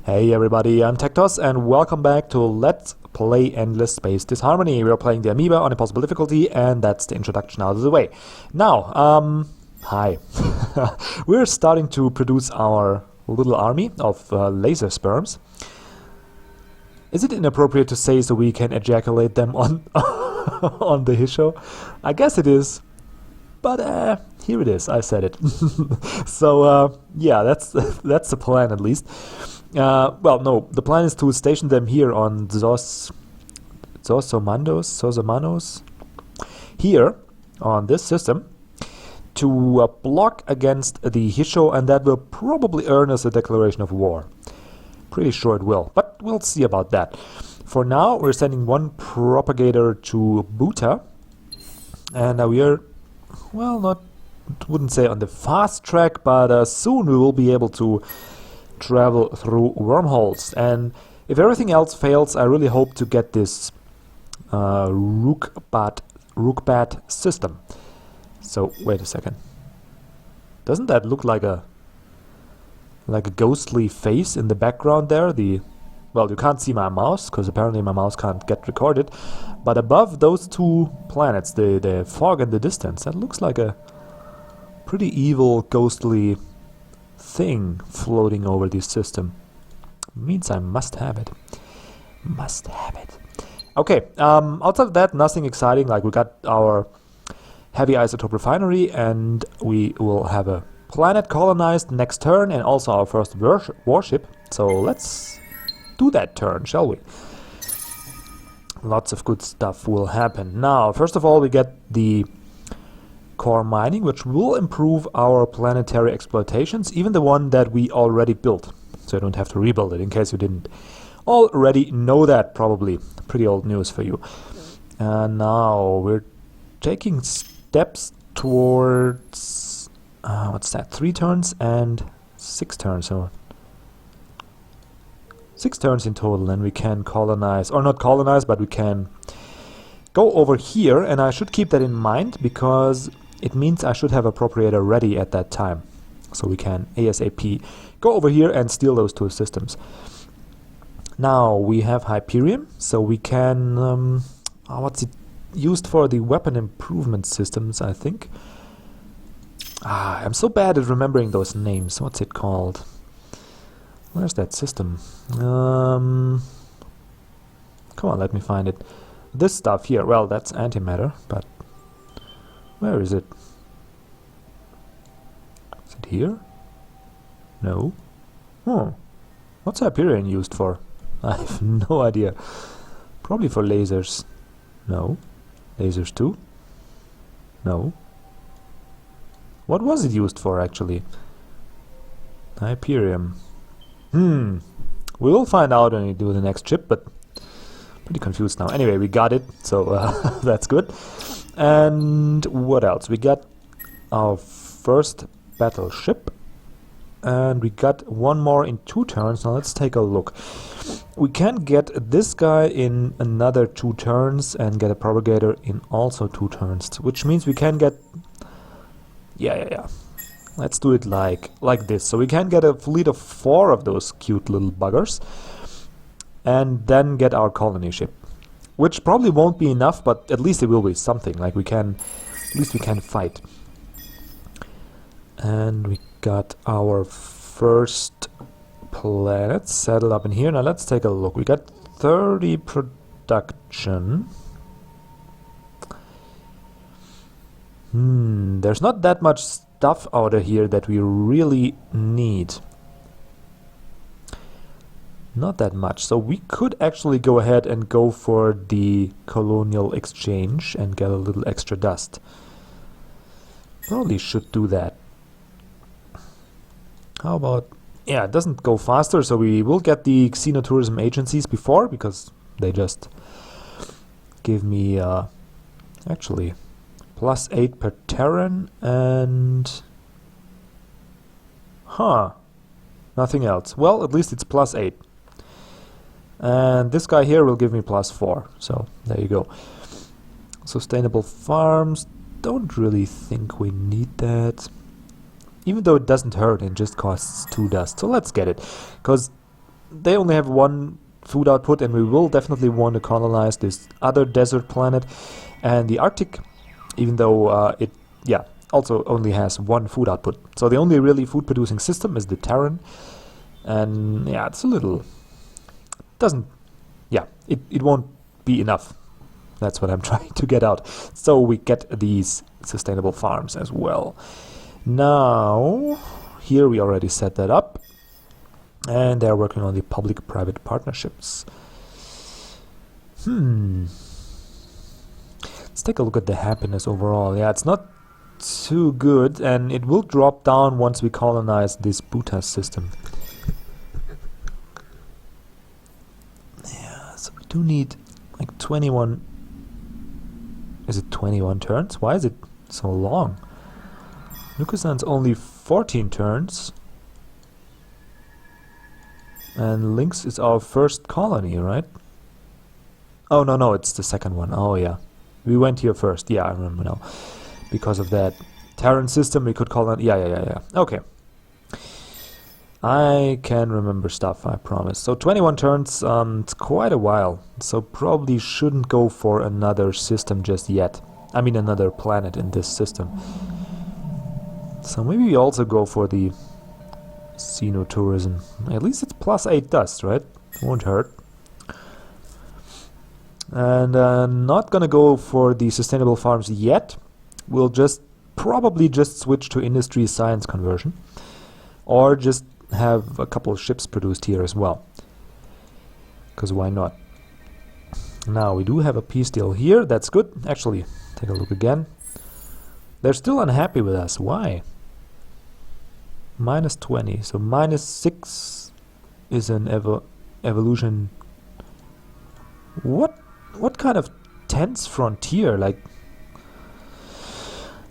Hey everybody, I'm TecToss and welcome back to Let's Play Endless Space Disharmony. We're playing the Amoeba on impossible difficulty, and that's the introduction out of the way. Now, hi. We're starting to produce our little army of laser sperms. Is it inappropriate to say so we can ejaculate them on on the Hisho? I guess it is. But here it is, I said it. So yeah, that's the plan at least. Well, no, the plan is to station them here on Zosomanos, here on this system to block against the Hisho, and that will probably earn us a declaration of war. Pretty sure it will, but we'll see about that. For now, we're sending one propagator to Buta, and we are, well, wouldn't say on the fast track, but soon we will be able to travel through wormholes. And if everything else fails, I really hope to get this Rookbat system. So wait a second. Doesn't that look like a ghostly face in the background there? Well, you can't see my mouse because apparently my mouse can't get recorded. But above those two planets, the fog in the distance, that looks like a pretty evil, ghostly thing floating over this system. Means I must have it. Must have it. Okay, outside of that, nothing exciting. Like, we got our heavy isotope refinery, and we will have a planet colonized next turn, and also our first warship. So let's do that turn, shall we? Lots of good stuff will happen. Now, first of all, we get the core mining, which will improve our planetary exploitations, even the one that we already built. So I don't have to rebuild it, in case you didn't already know that, probably. Pretty old news for you. And now we're taking steps towards, what's that, 3 turns and 6 turns. So 6 turns in total, and we can colonize, or not colonize, but we can go over here, and I should keep that in mind because it means I should have a propagator ready at that time. So we can ASAP go over here and steal those 2 systems. Now we have Hyperion, so we can, what's it used for? The weapon improvement systems, I think. I'm so bad at remembering those names. What's it called? Where's that system? Come on, let me find it. This stuff here, well, that's antimatter, but where is it? Is it here? No. What's Hyperion used for? I have no idea. Probably for lasers. No. Lasers too? No. What was it used for, actually? Hyperion. We will find out when we do the next chip, but pretty confused now. Anyway, we got it, so that's good. And what else? We got our first battleship, and we got one more in 2 turns. Now let's take a look. We can get this guy in another 2 turns and get a propagator in also 2 turns, which means we can get... Yeah. Let's do it like this. So we can get a fleet of 4 of those cute little buggers, and then get our colony ship, which probably won't be enough, but at least it will be something. Like, at least we can fight. And we got our first planet settled up in here. Now let's take a look. We got 30 production. There's not that much stuff out of here that we really need. Not that much. So we could actually go ahead and go for the colonial exchange and get a little extra dust. Probably should do that. How about... Yeah, it doesn't go faster, so we will get the xenotourism agencies before, because they just give me actually +8 per Terran and... nothing else. Well, at least it's +8. And this guy here will give me +4, so there you go. Sustainable farms, don't really think we need that. Even though it doesn't hurt and just costs 2 dust. So let's get it. Because they only have one food output, and we will definitely want to colonize this other desert planet. And the Arctic, even though it also only has one food output. So the only really food producing system is the Terran. And yeah, it's a little... it won't be enough. That's what I'm trying to get out. So we get these sustainable farms as well. Now, here we already set that up. And they're working on the public-private partnerships. Let's take a look at the happiness overall. Yeah, it's not too good, and it will drop down once we colonize this Buta system. Yeah, so we do need like 21... Is it 21 turns? Why is it so long? Nukusan's only 14 turns. And Lynx is our first colony, right? Oh, no, it's the second one. Oh, yeah. We went here first. Yeah, I remember now. Because of that Terran system, we could call it... Yeah. Okay. I can remember stuff, I promise. So 21 turns, it's quite a while. So probably shouldn't go for another system just yet. I mean, another planet in this system. So maybe we also go for the Xenotourism. At least it's +8 dust, right? Won't hurt. And not gonna go for the sustainable farms yet. We'll probably just switch to industry science conversion. Or just have a couple of ships produced here as well. Because why not? Now, we do have a peace deal here. That's good. Actually, take a look again. They're still unhappy with us. Why? -20. So -6 is an evolution. What kind of tense frontier? Like...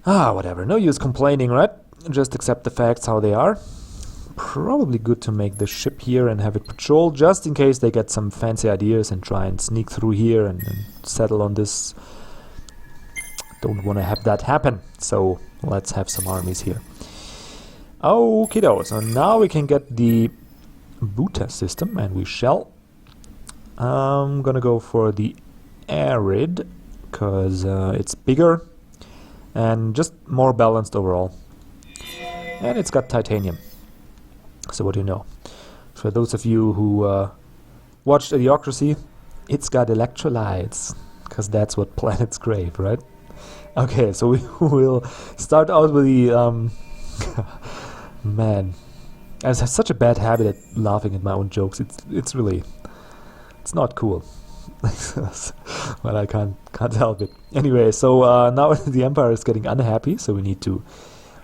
whatever. No use complaining, right? Just accept the facts how they are. Probably good to make the ship here and have it patrol, just in case they get some fancy ideas and try and sneak through here and settle on this. Don't want to have that happen, so let's have some armies here. Okie-doke, so now we can get the Buta system, and we shall. I'm gonna go for the Arid, because it's bigger and just more balanced overall. And it's got titanium. So what do you know? For those of you who watched Idiocracy, it's got electrolytes, because that's what planets crave, right? Okay, so we will start out with the... man, I have such a bad habit at laughing at my own jokes. It's really... It's not cool. But I can't help it. Anyway, so now the Empire is getting unhappy, so we need to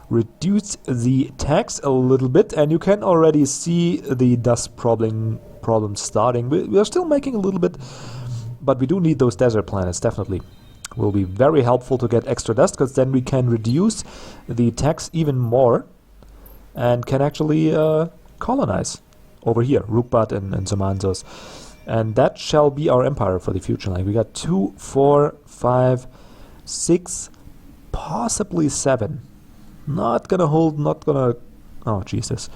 reduce the tax a little bit, and you can already see the dust problem starting. We are still making a little bit, but we do need those desert planets, definitely. Will be very helpful to get extra dust, because then we can reduce the tax even more and can actually colonize over here, Rukbat and Zomanzos. And that shall be our empire for the future. Like, we got 2, 4, 5, 6, possibly 7. Not gonna hold, not gonna... Oh, Jesus.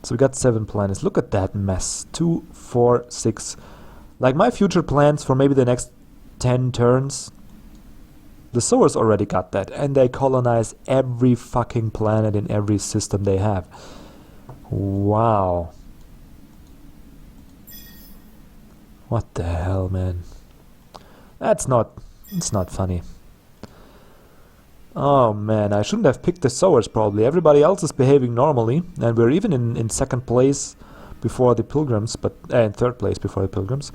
So we got 7 planets. Look at that mess. 2, 4, 6. Like, my future plans for maybe the next 10 turns, the Soars already got that. And they colonize every fucking planet in every system they have. Wow. What the hell, man? It's not funny. Oh man, I shouldn't have picked the Sowers probably. Everybody else is behaving normally, and we're even in second place before the Pilgrims, but in third place before the Pilgrims.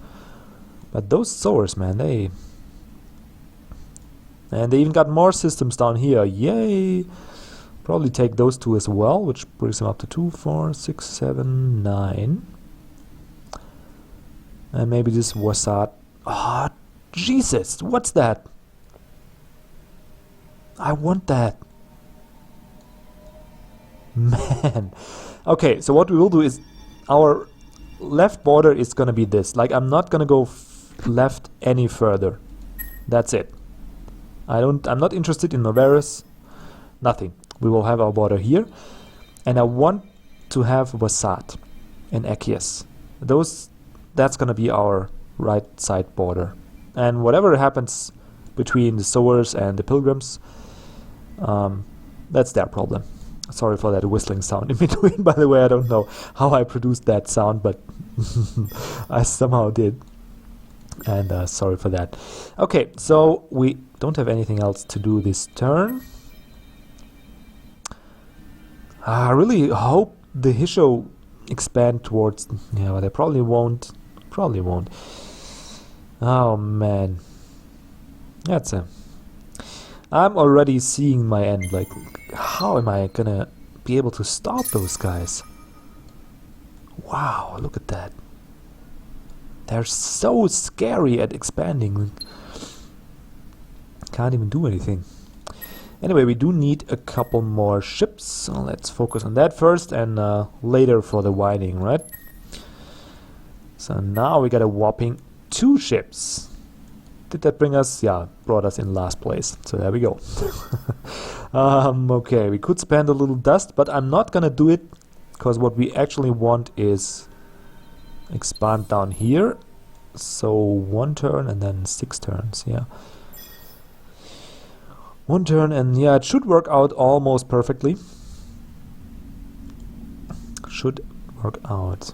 But those Sowers, man, they even got more systems down here. Yay! Probably take those 2 as well, which brings them up to 2, 4, 6, 7, 9. And maybe this Wasat. Ah, Jesus! What's that? I want that. Man. Okay, so what we will do is our left border is gonna be this. Like, I'm not gonna go left any further. That's it. I'm not interested in Novaris. Nothing. We will have our border here. And I want to have Wasat and Ekias. that's gonna be our right side border. And whatever happens between the sowers and the pilgrims, that's their problem. Sorry for that whistling sound in between, by the way. I don't know how I produced that sound, but I somehow did. And sorry for that. Okay, so we don't have anything else to do this turn. I really hope the Hisho expand towards... Yeah, but they probably won't. Probably won't. Oh, man. That's a... I'm already seeing my end. Like, how am I gonna be able to stop those guys? Wow, look at that. They're so scary at expanding. Can't even do anything. Anyway, we do need a couple more ships. So let's focus on that first and later for the widening, right? So now we got a whopping 2 ships. Did that bring us? Yeah, brought us in last place. So there we go. Okay, we could spend a little dust, but I'm not gonna do it because what we actually want is expand down here. So 1 turn and then 6 turns, yeah. 1 turn and yeah, it should work out almost perfectly. Should work out.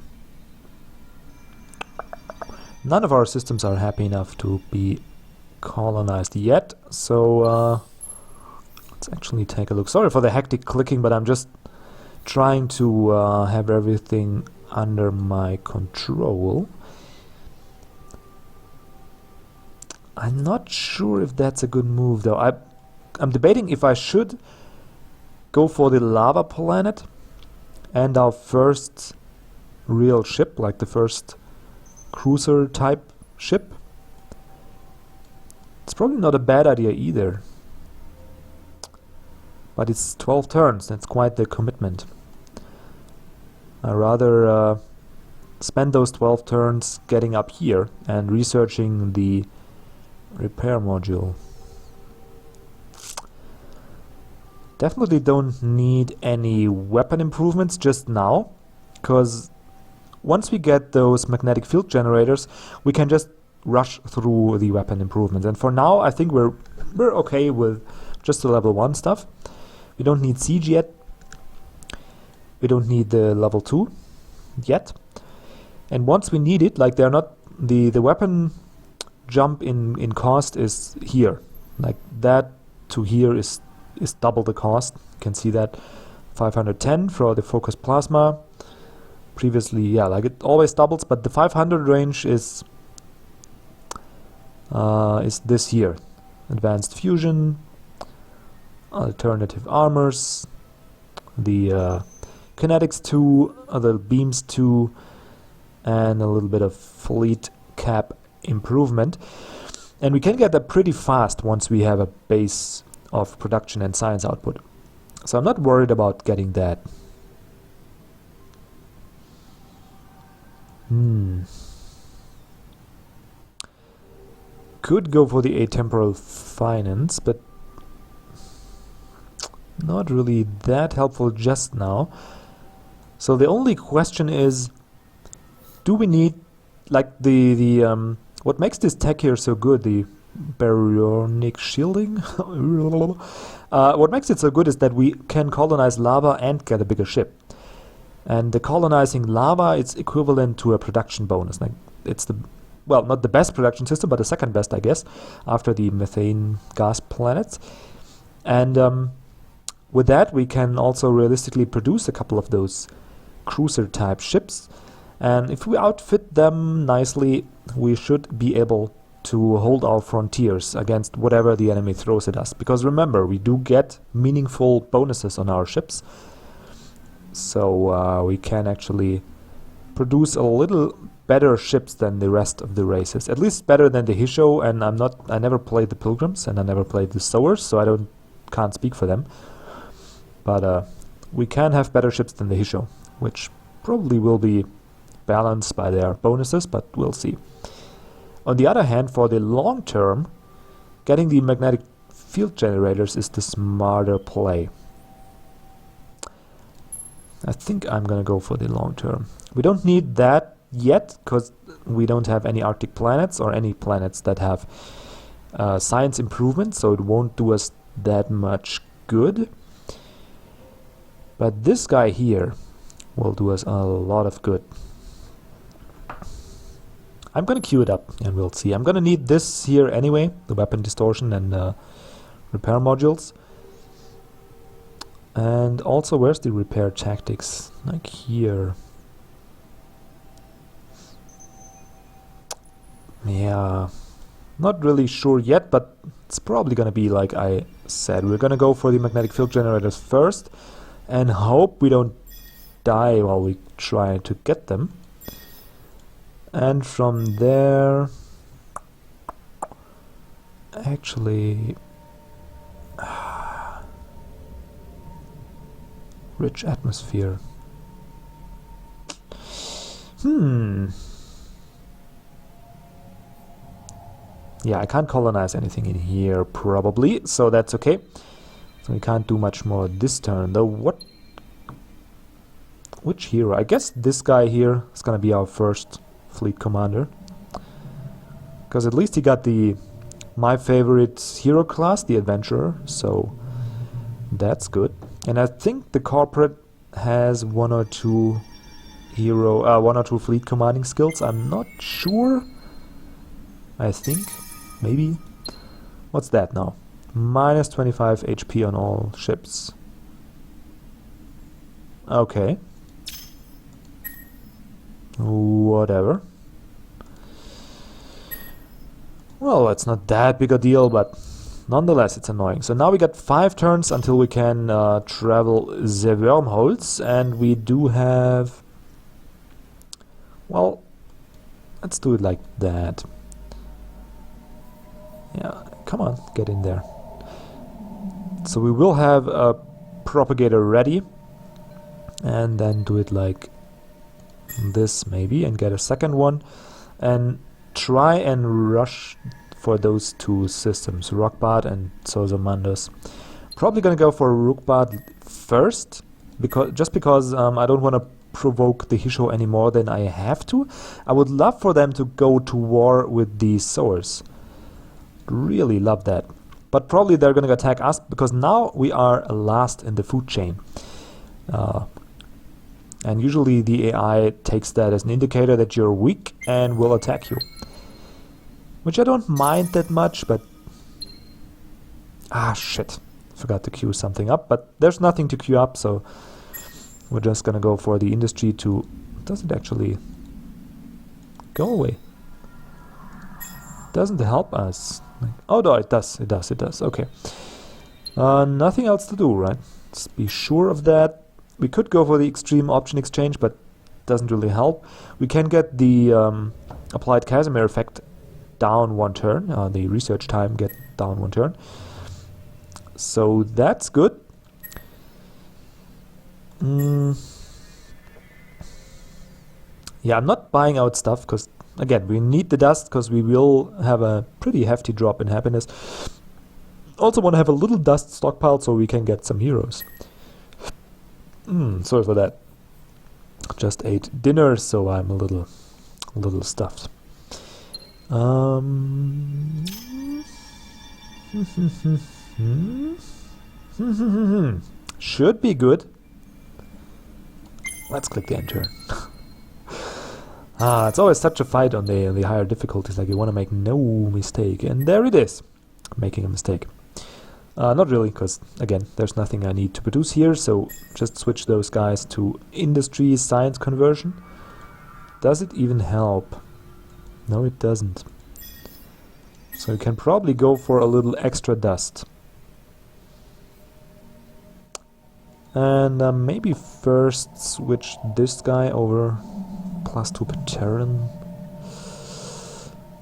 None of our systems are happy enough to be colonized yet, so let's actually take a look. Sorry for the hectic clicking, but I'm just trying to have everything under my control. I'm not sure if that's a good move though. I'm debating if I should go for the lava planet and our first real ship, like the first cruiser type ship. It's probably not a bad idea either. But it's 12 turns, that's quite the commitment. I'd rather spend those 12 turns getting up here and researching the repair module. Definitely don't need any weapon improvements just now, because once we get those magnetic field generators, we can just rush through the weapon improvements. And for now, I think we're okay with just the level 1 stuff. We don't need siege yet. We don't need the level 2 yet. And once we need it, like they're not the weapon jump in cost is here. Like that to here is double the cost. You can see that 510 for the focus plasma. Previously, yeah, like it always doubles, but the 500 range is this here. Advanced fusion, alternative armors, the kinetics 2, the beams 2, and a little bit of fleet cap improvement. And we can get that pretty fast once we have a base of production and science output. So I'm not worried about getting that. Could go for the atemporal finance, but not really that helpful just now. So the only question is, do we need, like the what makes this tech here so good, the baryonic shielding? What makes it so good is that we can colonize lava and get a bigger ship. And the colonizing lava is equivalent to a production bonus. Like it's the, well, not the best production system, but the second best, I guess, after the methane gas planets. And with that, we can also realistically produce a couple of those cruiser-type ships. And if we outfit them nicely, we should be able to hold our frontiers against whatever the enemy throws at us. Because remember, we do get meaningful bonuses on our ships. So we can actually produce a little better ships than the rest of the races. At least better than the Hisho, and I never played the Pilgrims, and I never played the Sowers, so I can't speak for them. But we can have better ships than the Hisho, which probably will be balanced by their bonuses, but we'll see. On the other hand, for the long term, getting the magnetic field generators is the smarter play. I think I'm gonna go for the long term. We don't need that yet, because we don't have any Arctic planets or any planets that have science improvement, so it won't do us that much good. But this guy here will do us a lot of good. I'm gonna queue it up and we'll see. I'm gonna need this here anyway, the weapon distortion and repair modules. And also, where's the repair tactics? Like here. Yeah, not really sure yet, but it's probably gonna be like I said. We're gonna go for the magnetic field generators first and hope we don't die while we try to get them. And from there, actually, rich atmosphere. Yeah, I can't colonize anything in here, probably, so that's okay. So we can't do much more this turn, though. Which hero? I guess this guy here is gonna be our first fleet commander. Because at least he got my favorite hero class, the adventurer, so that's good. And I think the corporate has one or two fleet commanding skills. I'm not sure. I think. Maybe. What's that now? Minus 25 HP on all ships. Okay. Whatever. Well, it's not that big a deal, but nonetheless it's annoying. So now we got 5 turns until we can travel the wormholes, and we do have... Well, let's do it like that. Yeah, come on, get in there. So we will have a propagator ready, and then do it like this maybe, and get a second one, and try and rush for those 2 systems, Rockbart and Sozomandos. Probably gonna go for Rookbart first, because I don't want to provoke the Hisho any more than I have to. I would love for them to go to war with the Soars. Really love that. But probably they're gonna attack us, because now we are last in the food chain. And usually the AI takes that as an indicator that you're weak and will attack you. Which I don't mind that much, but... Ah, shit. Forgot to queue something up, but there's nothing to queue up, so... We're just gonna go for the industry to... Does it actually... Go away? Doesn't help us. Oh no, it does, okay. Nothing else to do, right? Let's be sure of that. We could go for the extreme option exchange, but doesn't really help. We can get the applied Casimir effect down 1 turn, the research time get down 1 turn. So that's good. Yeah, I'm not buying out stuff, because again, we need the dust, because we will have a pretty hefty drop in happiness. Also want to have a little dust stockpiled so we can get some heroes. Sorry for that. Just ate dinner, so I'm a little stuffed. Should be good. Let's click the enter. It's always such a fight on the higher difficulties, like you want to make no mistake, and there it is, making a mistake. Not really, because again, there's nothing I need to produce here, so just switch those guys to industry science conversion. Does it even help? No, it doesn't. So you can probably go for a little extra dust. And maybe first switch this guy over +2 per Terran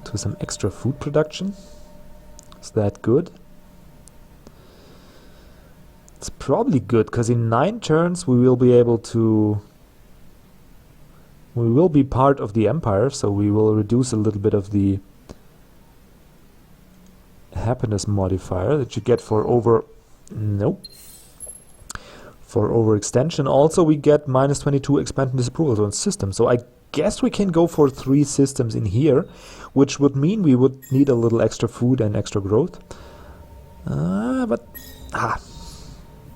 to some extra food production. Is that good? It's probably good, because in 9 turns we will be able to... We will be part of the Empire, so we will reduce a little bit of the happiness modifier that you get for over... Nope. For overextension. Also we get -22 expand and disapproval on system, so I guess we can go for 3 systems in here, which would mean we would need a little extra food and extra growth. But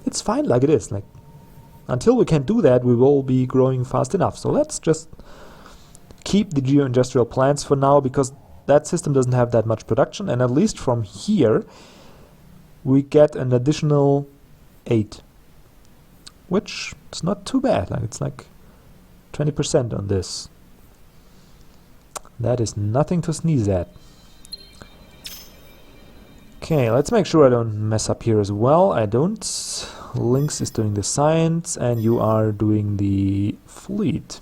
it's fine like it is. Like, until we can do that, we will be growing fast enough. So let's just keep the geo-industrial plants for now, because that system doesn't have that much production, and at least from here we get an additional 8, which is not too bad. Like, it's like 20% on this. That is nothing to sneeze at. Okay, let's make sure I don't mess up here as well. I don't. Lynx is doing the science, and you are doing the fleet.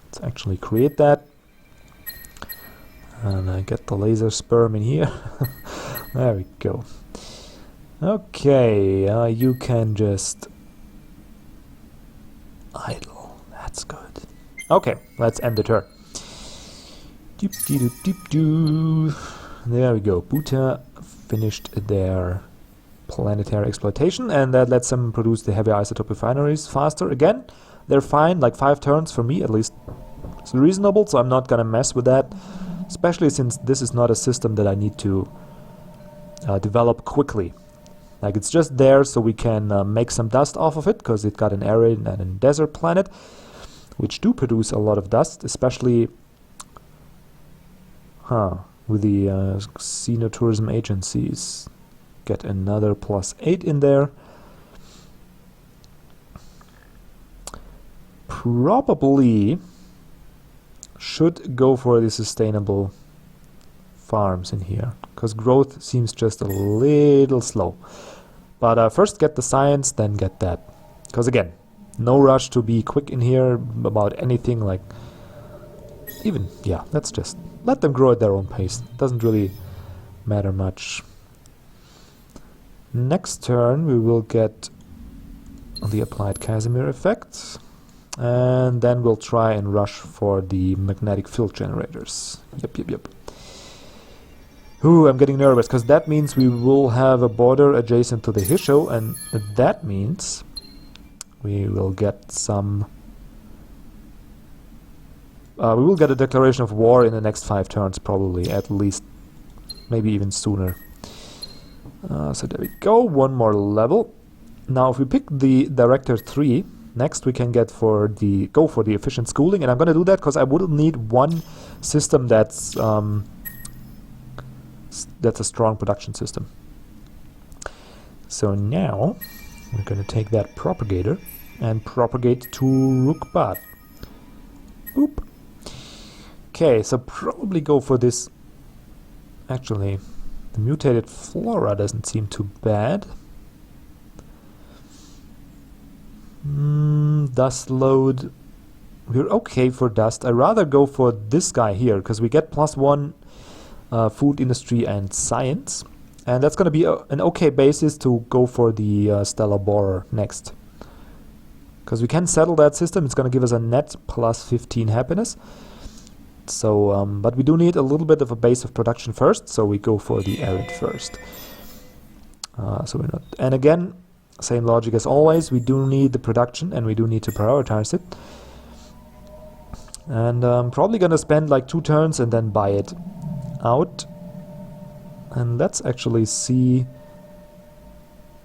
Let's actually create that. And I get the laser sperm in here. There we go. Okay, you can just idle. That's good. Okay, let's end the turn. Doop-dee-doop-dee-doo. There we go. Buta finished their planetary exploitation, and that lets them produce the heavy isotope refineries faster. Again, they're fine, like 5 turns for me at least. It's reasonable, so I'm not gonna mess with that, especially since this is not a system that I need to develop quickly. Like, it's just there so we can make some dust off of it, because it got an arid and a desert planet, which do produce a lot of dust, especially with the xenotourism agencies. Get another +8 in there. Probably should go for the sustainable farms in here, because growth seems just a little slow. But first get the science, then get that. Because again, no rush to be quick in here about anything. Like, even, yeah, let's just let them grow at their own pace. Doesn't really matter much. Next turn we will get the applied Casimir effect, and then we'll try and rush for the magnetic field generators. Yep. Ooh, I'm getting nervous, because that means we will have a border adjacent to the Hisho, and that means we will get some... we will get a declaration of war in the next 5 turns, probably, at least, maybe even sooner. So there we go, 1 more level. Now if we pick the Director 3, next we can go for the efficient schooling, and I'm gonna do that because I will need 1 system that's a strong production system. So now we're gonna take that propagator and propagate to Rukbat. Boop. Okay, so probably go for this. Actually, the mutated flora doesn't seem too bad. Dust load. We're okay for dust. I'd rather go for this guy here, because we get +1 food industry and science. And that's going to be an okay basis to go for the stellar borer next. Because we can settle that system. It's going to give us a net +15 happiness. So, but we do need a little bit of a base of production first, so we go for the arid first. So we're not, and again, same logic as always. We do need the production, and we do need to prioritize it. And I'm probably gonna spend like 2 turns and then buy it out. And let's actually see.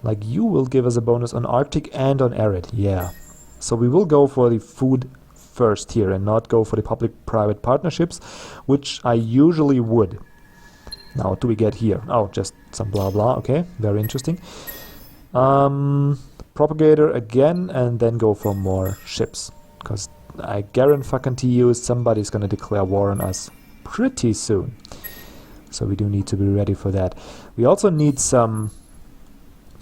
Like, you will give us a bonus on Arctic and on arid, yeah. So we will go for the food first here and not go for the public-private partnerships, which I usually would. Now, what do we get here? Oh, just some blah blah. Okay, very interesting. Propagator again, and then go for more ships, because I guarantee you somebody's gonna declare war on us pretty soon. So we do need to be ready for that. We also need some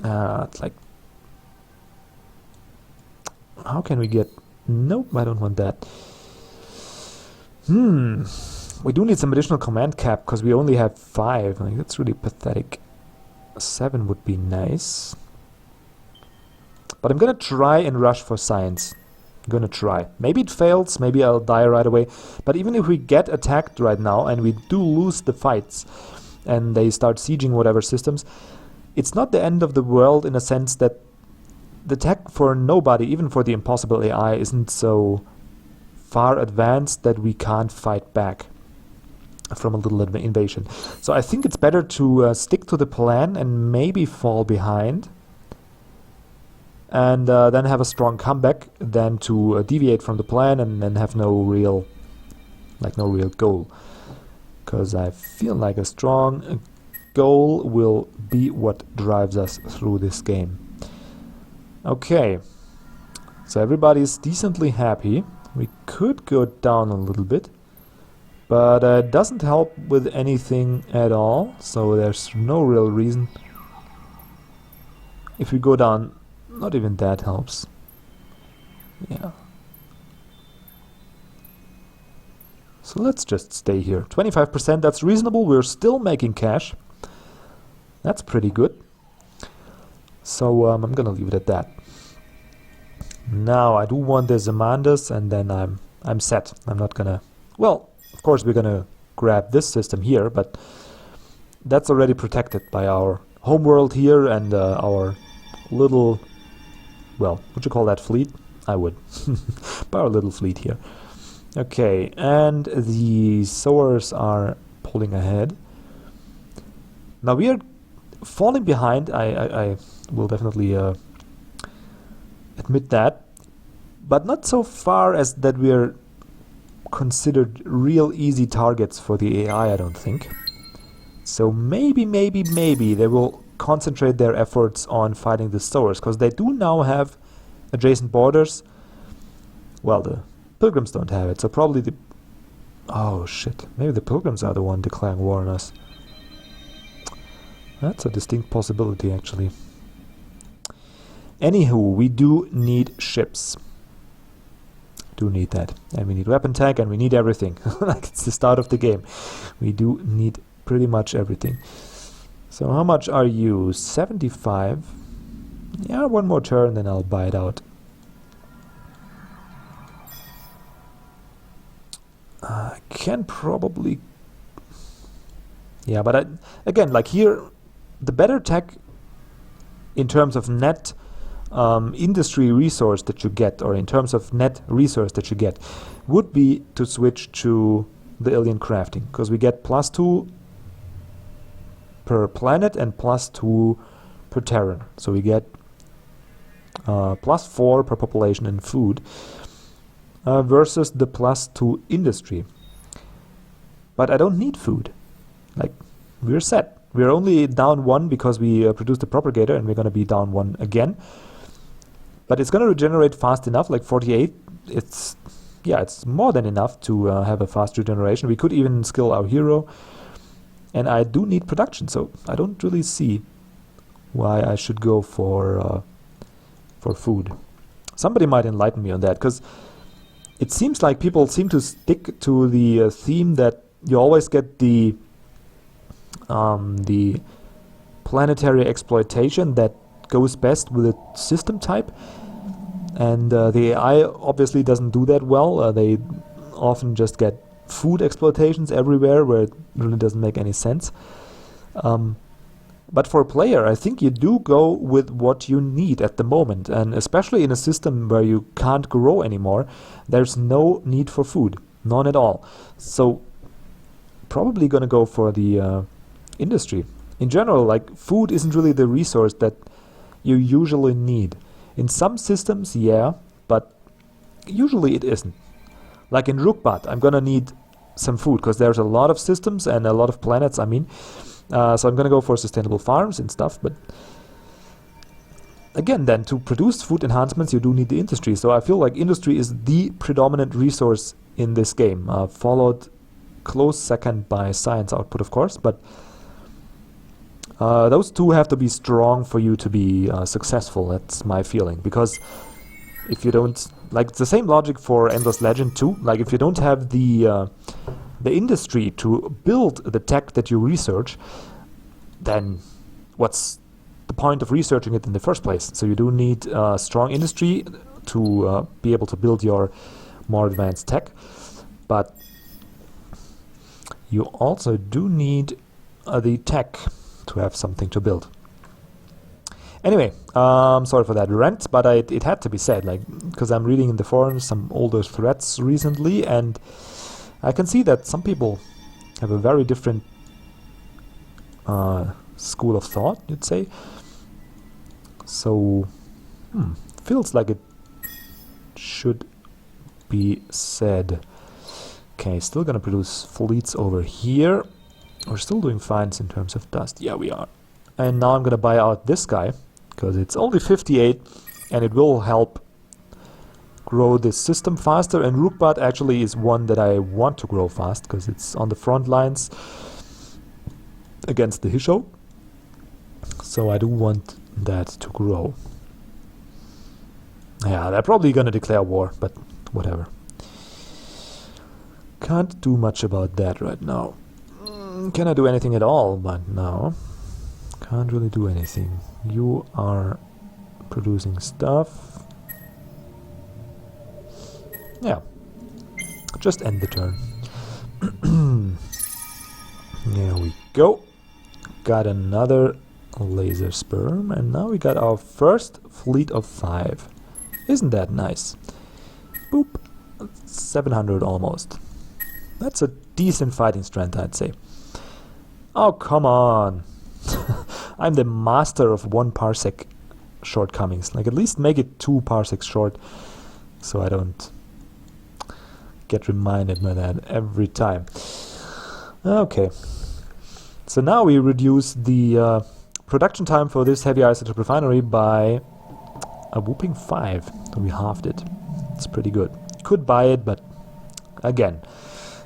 like, how can we get... Nope, I don't want that. We do need some additional command cap, because we only have 5. Like, that's really pathetic. 7 would be nice. But I'm gonna try and rush for science. I'm gonna try. Maybe it fails, maybe I'll die right away. But even if we get attacked right now, and we do lose the fights, and they start sieging whatever systems, it's not the end of the world, in a sense that the tech for nobody, even for the impossible AI, isn't so far advanced that we can't fight back from a little invasion. So I think it's better to stick to the plan and maybe fall behind, and then have a strong comeback, than to deviate from the plan and then have no real goal. Because I feel like a strong goal will be what drives us through this game. Okay, so everybody's decently happy. We could go down a little bit, but it doesn't help with anything at all, so there's no real reason. If we go down, not even that helps. Yeah. So let's just stay here. 25%, that's reasonable. We're still making cash. That's pretty good. So I'm gonna leave it at that. Now I do want the Zemandas, and then I'm set. I'm not gonna... Well, of course we're gonna grab this system here, but that's already protected by our homeworld here and our little... Well, would you call that fleet? I would. By our little fleet here. Okay, and the sowers are pulling ahead. Now we are falling behind. I will definitely admit that, but not so far as that we are considered real easy targets for the AI, I don't think. So maybe they will concentrate their efforts on fighting the sowers, because they do now have adjacent borders. Well, the pilgrims don't have it, so probably the... Oh shit, maybe the pilgrims are the one declaring war on us. That's a distinct possibility, actually. Anywho, we do need ships. Do need that. And we need weapon tech, and we need everything. Like it's the start of the game. We do need pretty much everything. So how much are you? 75. Yeah, one more turn, then I'll buy it out. I can probably... Yeah, but again, like here, the better tech in terms of net industry resource that you get, or in terms of net resource that you get, would be to switch to the alien crafting, because we get +2 per planet and +2 per Terran. So we get +4 per population in food versus the +2 industry. But I don't need food. Like, we're set. We're only down 1 because we produced the propagator, and we're going to be down 1 again. But it's going to regenerate fast enough, like 48. It's more than enough to have a fast regeneration. We could even skill our hero. And I do need production, so I don't really see why I should go for food. Somebody might enlighten me on that, because it seems like people seem to stick to the theme that you always get the planetary exploitation that goes best with a system type, and the AI obviously doesn't do that well. They often just get food exploitations everywhere where it really doesn't make any sense. But for a player, I think you do go with what you need at the moment, and especially in a system where you can't grow anymore, there's no need for food, none at all. So probably gonna go for the industry. In general, like, food isn't really the resource that you usually need. In some systems, yeah, but usually it isn't. Like in Rukbat, I'm gonna need some food because there's a lot of systems and a lot of planets, I mean. So I'm gonna go for sustainable farms and stuff, but again, then to produce food enhancements, you do need the industry. So I feel like industry is the predominant resource in this game, followed close second by science output, of course, but those two have to be strong for you to be successful. That's my feeling, because if you don't, like, it's the same logic for Endless Legend too. Like, if you don't have the industry to build the tech that you research, then what's the point of researching it in the first place? So you do need strong industry to be able to build your more advanced tech, but you also do need the tech to have something to build. Anyway, sorry for that rant, but it had to be said, like, because I'm reading in the forums some older threads recently, and I can see that some people have a very different school of thought, you'd say. So, feels like it should be said. Okay, still gonna produce fleets over here. We're still doing fine in terms of dust. Yeah, we are. And now I'm gonna buy out this guy, because it's only 58, and it will help grow this system faster. And Rookbat actually is one that I want to grow fast, because it's on the front lines against the Hisho. So I do want that to grow. Yeah, they're probably gonna declare war, but whatever. Can't do much about that right now. Can I do anything at all? But no. Can't really do anything. You are producing stuff. Yeah. Just end the turn. There we go. Got another laser sperm, and now we got our first fleet of 5. Isn't that nice? Boop. 700 almost. That's a decent fighting strength, I'd say. Oh, come on. I'm the master of 1 parsec shortcomings. Like, at least make it 2 parsecs short, so I don't get reminded by that every time. Okay. So now we reduce the production time for this heavy isotope refinery by a whooping 5. So we halved it. It's pretty good. Could buy it, but again,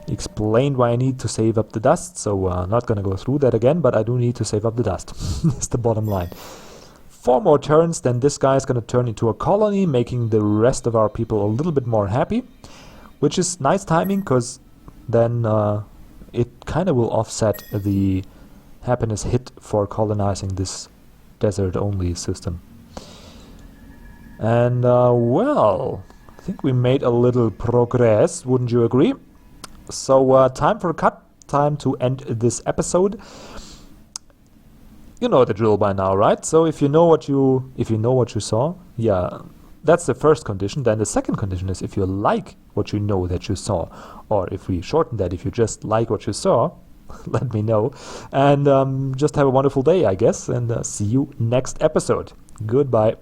explained why I need to save up the dust, so not gonna go through that again, but I do need to save up the dust. That's the bottom line. 4 more turns, then this guy is gonna turn into a colony, making the rest of our people a little bit more happy, which is nice timing, because then it kind of will offset the happiness hit for colonizing this desert-only system. And well, I think we made a little progress, wouldn't you agree? So time for a cut, time to end this episode. You know the drill by now, right? So if you know what you saw, yeah, that's the first condition. Then the second condition is if you like what you know that you saw, or if we shorten that, if you just like what you saw, let me know. And just have a wonderful day, I guess, and see you next episode. Goodbye.